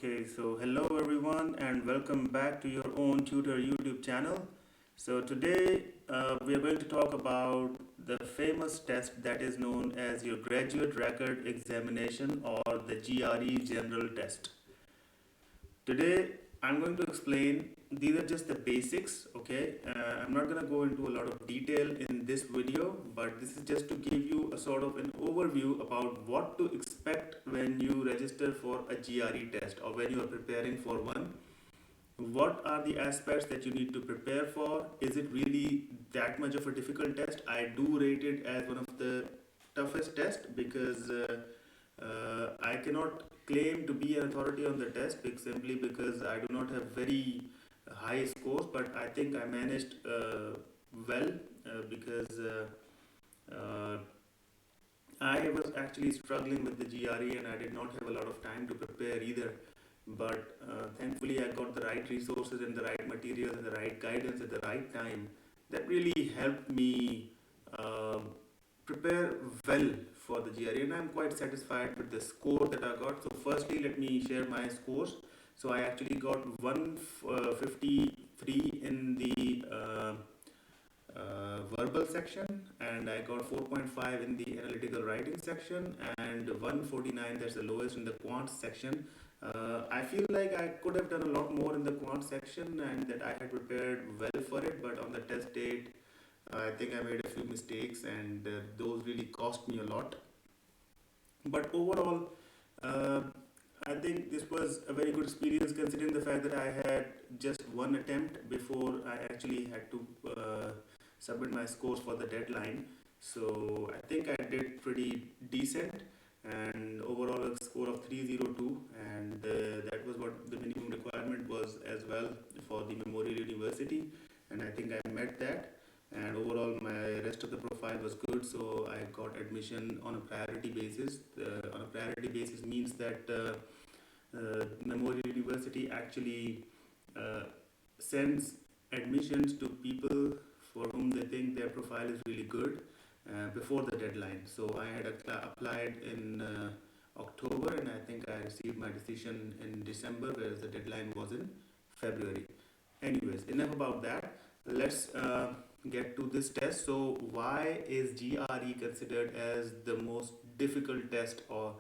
Okay, so hello everyone and welcome back to your own tutor YouTube channel. So today we are going to talk about the famous test that is known as your graduate record examination or the GRE general test. Today I'm going to explain, these are just the basics, okay? I'm not going to go into a lot of detail in this video, but this is just to give you a sort of an overview about what to expect when you register for a GRE test or when you are preparing for one. What are the aspects that you need to prepare for? Is it really that much of a difficult test? I do rate it as one of the toughest tests because I cannot claim to be an authority on the test simply because I do not have very high scores, but I think I managed well because uh, I was actually struggling with the GRE and I did not have a lot of time to prepare either. But thankfully, I got the right resources and the right materials and the right guidance at the right time. That really helped me prepare well for the GRE, and I'm quite satisfied with the score that I got. So, firstly, let me share my scores. So, I actually got 153 in the verbal section, and I got 4.5 in the analytical writing section, and 149, that's the lowest, in the quant section. I feel like I could have done a lot more in the quant section and that I had prepared well for it, but on the test date, I think I made a few mistakes and those really cost me a lot. But overall, uh, I think this was a very good experience considering the fact that I had just one attempt before I actually had to submit my scores for the deadline. So I think I did pretty decent and overall a score of 302, and that was what the minimum requirement was as well for the Memorial University, and I think I met that. And overall my rest of the profile was good, so I got admission on a priority basis. On a priority basis means that Memorial University actually uh, sends admissions to people for whom they think their profile is really good before the deadline. So I had applied in October, and I think I received my decision in December, whereas the deadline was in February. Anyways, enough about that. Let's get to this test. So why is GRE considered as the most difficult test, or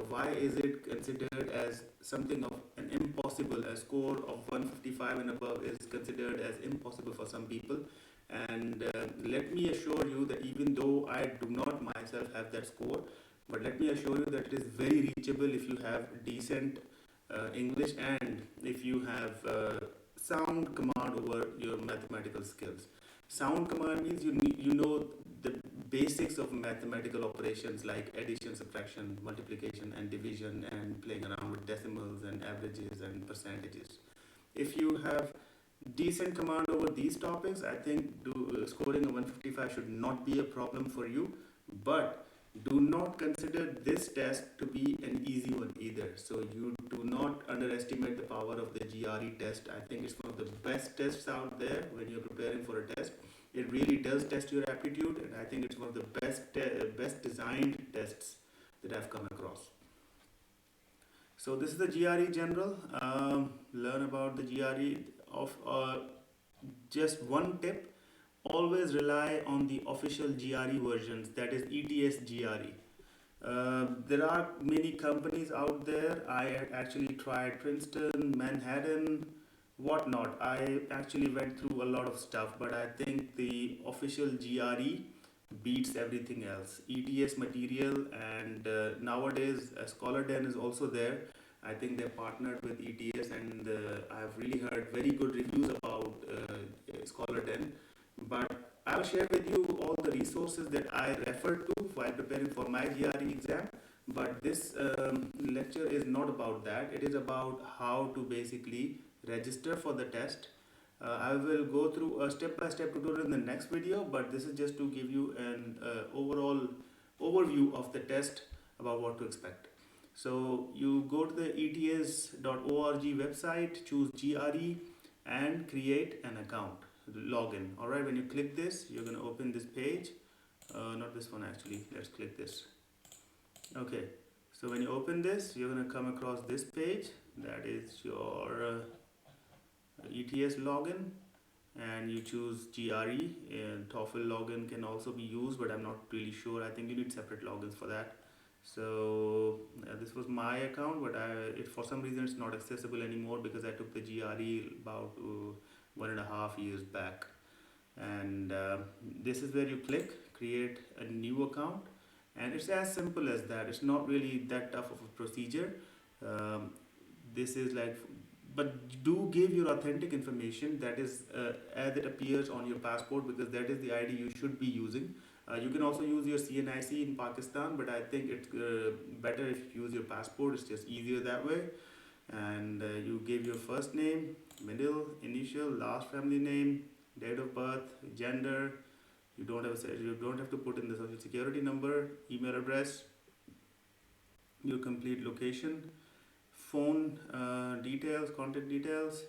why is it considered as something of an impossible? A score of 155 and above is considered as impossible for some people, and let me assure you that even though I do not myself have that score, but let me assure you that it is very reachable if you have decent English and if you have sound command over your mathematical skills. Sound command means you know the basics of mathematical operations like addition, subtraction, multiplication, and division, and playing around with decimals and averages and percentages. If you have decent command over these topics, I think scoring a 155 should not be a problem for you. But do not consider this test to be an easy one either. So you do not underestimate the power of the GRE test. I think it's one of the best tests out there when you're preparing for a test. It really does test your aptitude, and I think it's one of the best designed tests that I've come across. So this is the GRE general. Learn about the GRE of just one tip. Always rely on the official GRE versions, that is ETS GRE. There are many companies out there. I had actually tried Princeton, Manhattan, whatnot. I actually went through a lot of stuff, but I think the official GRE beats everything else. ETS material, and nowadays Scholar Den is also there. I think they're partnered with ETS, and I've really heard very good reviews about Scholar Den. But I'll share with you all the resources that I referred to while preparing for my GRE exam. But this lecture is not about that. It is about how to basically register for the test. I will go through a step-by-step tutorial in the next video, but this is just to give you an overall overview of the test about what to expect. So you go to the ets.org website, choose GRE, and create an account, login. All right, when you click this, you're going to open this page. Not this one actually. Let's click this. Okay, So when you open this, you're going to come across this page. That is your ETS login, and you choose GRE. And TOEFL login can also be used, but I'm not really sure. I think you need separate logins for that. So this was my account, but for some reason it's not accessible anymore because I took the GRE about 1.5 years back. And this is where you click create a new account, and it's as simple as that. It's not really that tough of a procedure. um, this is like, but do give your authentic information, that is as it appears on your passport, because that is the ID you should be using. You can also use your CNIC in Pakistan, but I think it's better if you use your passport. It's just easier that way. And you give your first name, middle initial, last family name, date of birth, gender. You don't have to put in the social security number, email address, your complete location, phone details, contact details,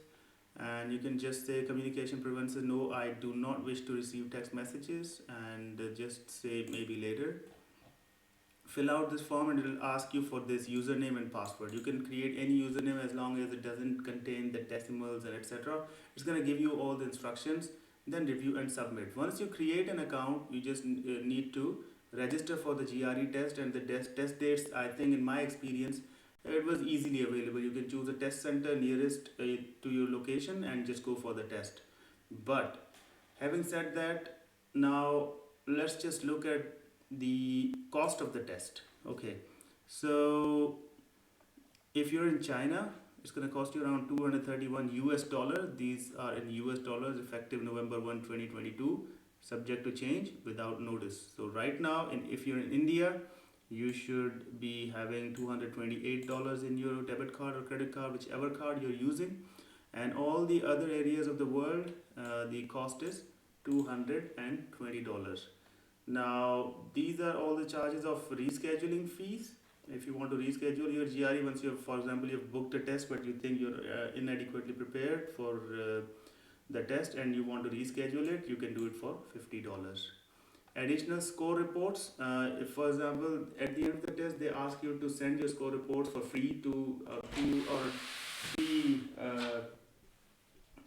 and you can just say communication preferences. No, I do not wish to receive text messages, and just say maybe later. Fill out this form and it will ask you for this username and password. You can create any username as long as it doesn't contain the decimals and etc. It's going to give you all the instructions. Then review and submit. Once you create an account, you just need to register for the GRE test, and the test dates, I think in my experience, it was easily available. You can choose a test center nearest to your location and just go for the test. But having said that, now let's just look at the cost of the test. Okay, so if you're in China, it's going to cost you around 231 US dollar. These are in US dollars, effective November 1, 2022, subject to change without notice. So right now, if you're in India, you should be having $228 in your debit card or credit card, whichever card you're using. And all the other areas of the world, the cost is $220. Now, these are all the charges of rescheduling fees. If you want to reschedule your GRE, once you have, for example, you've booked a test but you think you're inadequately prepared for the test and you want to reschedule it, you can do it for $50. Additional score reports. If, for example, at the end of the test, they ask you to send your score reports for free to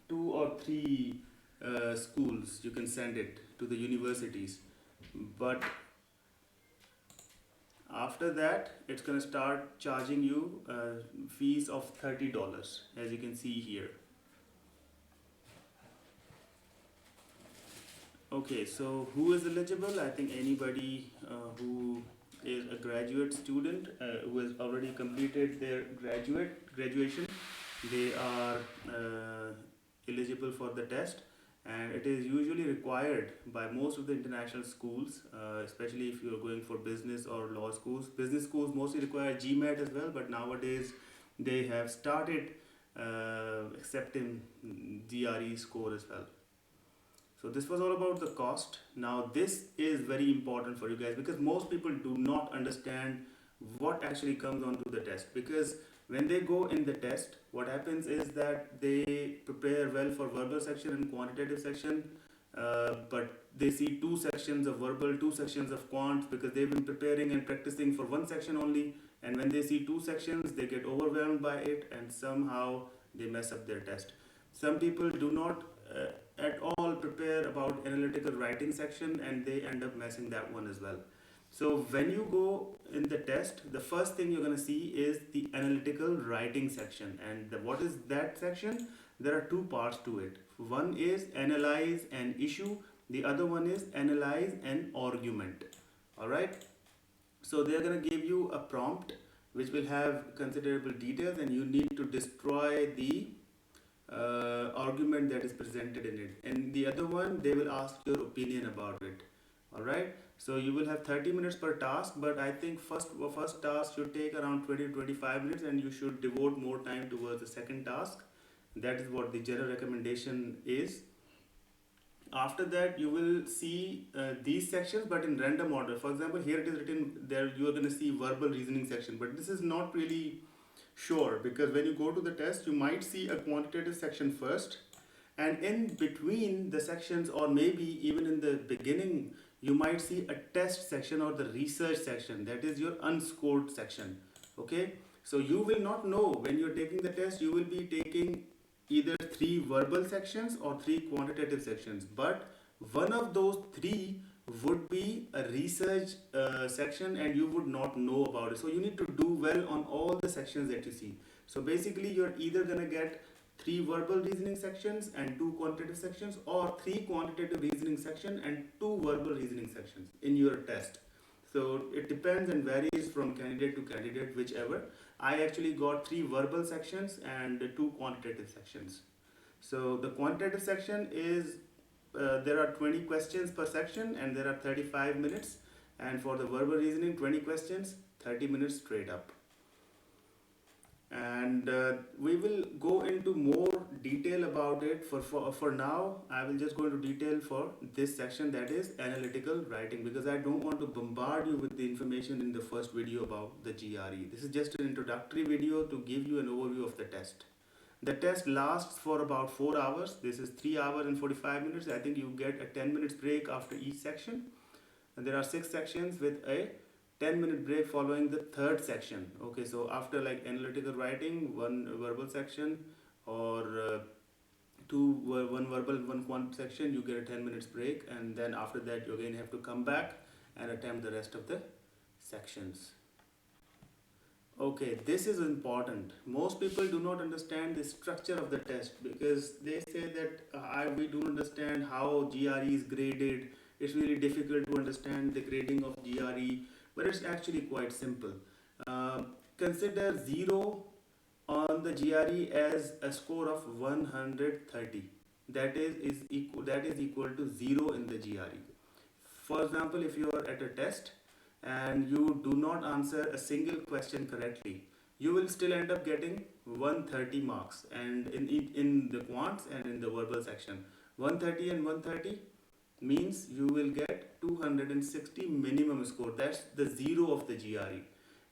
two or three schools. You can send it to the universities, but after that it's going to start charging you fees of $30, as you can see here. Okay, so who is eligible? I think anybody who is a graduate student who has already completed their graduation, they are eligible for the test. And it is usually required by most of the international schools, especially if you're going for business or law schools. Business schools mostly require GMAT as well, but nowadays they have started accepting GRE score as well. So this was all about the cost. Now this is very important for you guys, because most people do not understand what actually comes onto the test. Because when they go in the test, what happens is that they prepare well for verbal section and quantitative section, but they see 2 sections of verbal, 2 sections of quant, because they've been preparing and practicing for 1 section only. And when they see 2 sections, they get overwhelmed by it and somehow they mess up their test. Some people do not at all prepare about analytical writing section, and they end up messing that one as well. So when you go in the test, the first thing you're going to see is the analytical writing section. And what is that section? There are 2 parts to it. One is analyze and issue. The other one is analyze and argument. Alright. So they're going to give you a prompt which will have considerable details, and you need to destroy the argument that is presented in it. And the other one, they will ask your opinion about it. Alright. So you will have 30 minutes per task, but I think first task should take around 20 to 25 minutes, and you should devote more time towards the second task. That is what the general recommendation is. After that, you will see these sections, but in random order. For example, here it is written there, you are going to see verbal reasoning section, but this is not really sure, because when you go to the test, you might see a quantitative section first, and in between the sections, or maybe even in the beginning, you might see a test section or the research section. That is your unscored section. Okay, so you will not know when you're taking the test, you will be taking either three verbal sections or three quantitative sections, but one of those three would be a research section and you would not know about it. So you need to do well on all the sections that you see. So basically you're either going to get three verbal reasoning sections and two quantitative sections, or three quantitative reasoning section and two verbal reasoning sections in your test. So it depends and varies from candidate to candidate, whichever. I actually got three verbal sections and two quantitative sections. So the quantitative section is there are 20 questions per section and there are 35 minutes. And for the verbal reasoning, 20 questions, 30 minutes straight up. And we will go into more detail about it. For now, I will just go into detail for this section, that is analytical writing, because I don't want to bombard you with the information in the first video about the GRE. This is just an introductory video to give you an overview of the test. The test lasts for about 4 hours. This is 3 hours and 45 minutes. I think you get a 10 minutes break after each section. And there are 6 sections with a 10-minute break following the third section. Okay, so after like analytical writing, one verbal section, or one verbal, one quant section, you get a 10 minutes break, and then after that you again have to come back and attempt the rest of the sections. Okay, this is important. Most people do not understand the structure of the test because they say that we don't understand how GRE is graded. It's really difficult to understand the grading of GRE, but it's actually quite simple. Consider 0 on the GRE as a score of 130. That is equal to 0 in the GRE. For example, if you are at a test and you do not answer a single question correctly, you will still end up getting 130 marks, and in the quants and in the verbal section, 130 and 130 means you will get 260 minimum score. That's the 0 of the GRE.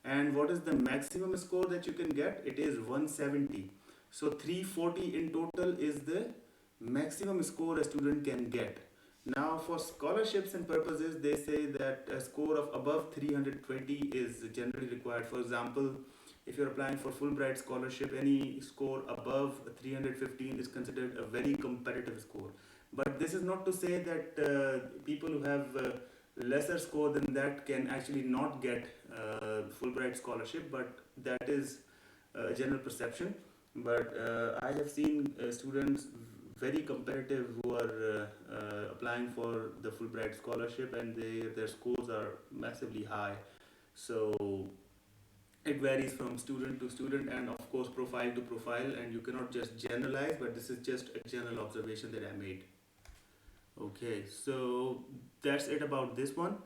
And what is the maximum score that you can get? It is 170. So 340 in total is the maximum score a student can get. Now for scholarships and purposes, they say that a score of above 320 is generally required. For example, if you're applying for Fulbright scholarship, any score above 315 is considered a very competitive score. But this is not to say that people who have lesser score than that can actually not get Fulbright scholarship, but that is a general perception. But I have seen students very competitive who are applying for the Fulbright scholarship, and their scores are massively high. So it varies from student to student and of course profile to profile, and you cannot just generalize, but this is just a general observation that I made. Okay, so that's it about this one.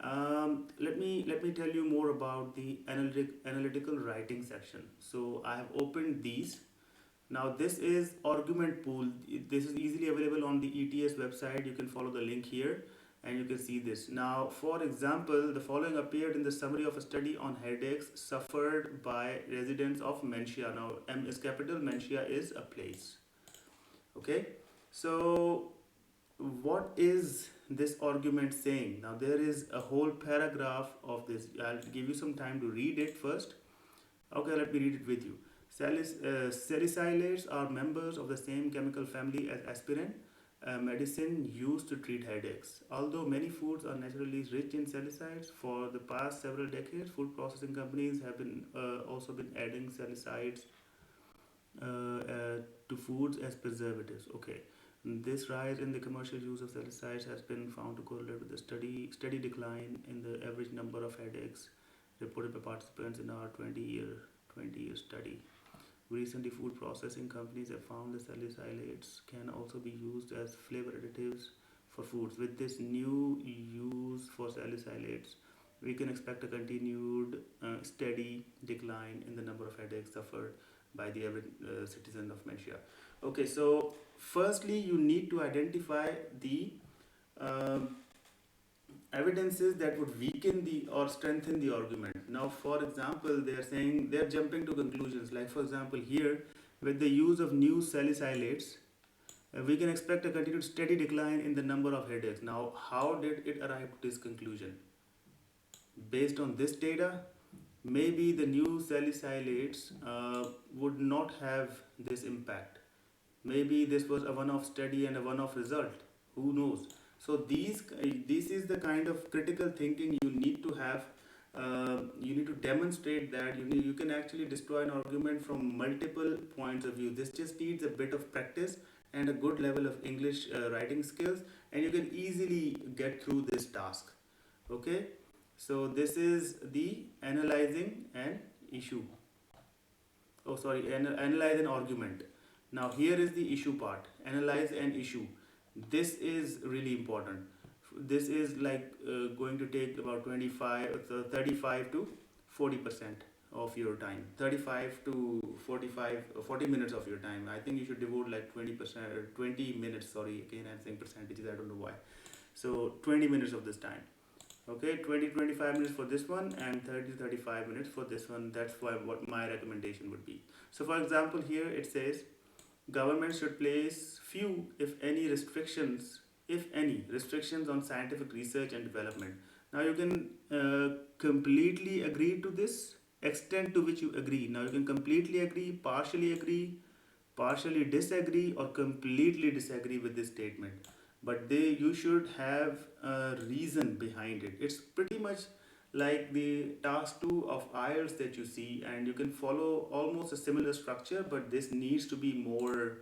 Let me tell you more about the analytical writing section. So I have opened these. Now this is argument pool. This is easily available on the ETS website. You can follow the link here and you can see this. Now for example, the following appeared in the summary of a study on headaches suffered by residents of Mantia. Now M is capital, Mantia is a place. Okay, so what is this argument saying? Now there is a whole paragraph of this. I'll give you some time to read it first. Okay, let me read it with you. Salicylates are members of the same chemical family as aspirin, a medicine used to treat headaches. Although many foods are naturally rich in salicides, for the past several decades, food processing companies have also been adding salicides to foods as preservatives. Okay, this rise in the commercial use of salicides has been found to correlate with the steady decline in the average number of headaches reported by participants in our 20-year study. Recently, food processing companies have found that salicylates can also be used as flavor additives for foods. With this new use for salicylates, we can expect a continued steady decline in the number of headaches suffered by the average citizen of Mantia. Okay, so firstly, you need to identify the evidences that would weaken the or strengthen the argument. Now for example, they're jumping to conclusions, like for example here, with the use of new salicylates, we can expect a continued steady decline in the number of headaches. Now how did it arrive to this conclusion? Based on this data, maybe the new salicylates would not have this impact. Maybe this was a one-off study and a one-off result. Who knows? So this is the kind of critical thinking you need to have. You need to demonstrate that you can actually destroy an argument from multiple points of view. This just needs a bit of practice and a good level of English writing skills, and you can easily get through this task. Okay, so this is the analyzing an issue. Oh, sorry, analyze an argument. Now, here is the issue part. Analyze an issue. This is really important. This is like going to take about 35 to 40% of your time. 35 to 45, 40 minutes of your time. I think you should devote like 20%, 20 minutes. Sorry, again, I'm saying percentages. I don't know why. So, 20 minutes of this time. Okay, 20-25 minutes for this one and 30-35 minutes for this one. That's what my recommendation would be. So for example, here it says government should place few, if any restrictions on scientific research and development. Now you can completely agree to this extent to which you agree. Now you can completely agree, partially disagree, or completely disagree with this statement, but you should have a reason behind it. It's pretty much like the task 2 of IELTS that you see, and you can follow almost a similar structure, but this needs to be more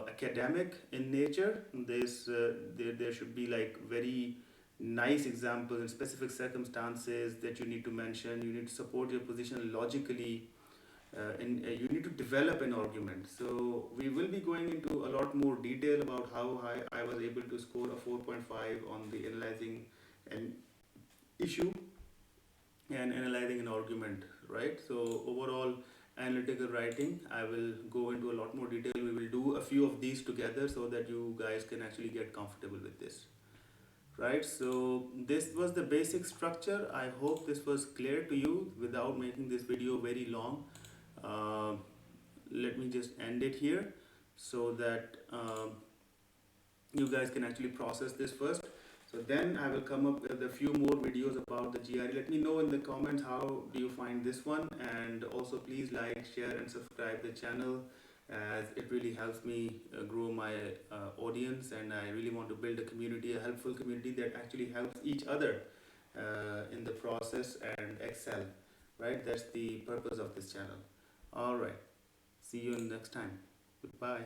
academic in nature. There should be like very nice examples and specific circumstances that you need to mention. You need to support your position logically, and you need to develop an argument. So we will be going into a lot more detail about how I was able to score a 4.5 on the analyzing an issue and analyzing an argument, right? So overall analytical writing, I will go into a lot more detail. We will do a few of these together so that you guys can actually get comfortable with this, right? So this was the basic structure. I hope this was clear to you without making this video very long. uh, Let me just end it here so that you guys can actually process this first. So then I will come up with a few more videos about the GRE. Let me know in the comments how do you find this one, and also please like, share and subscribe the channel, as it really helps me grow my audience, and I really want to build a community, a helpful community that actually helps each other in the process and excel, right? That's the purpose of this channel. All right, see you next time. Goodbye.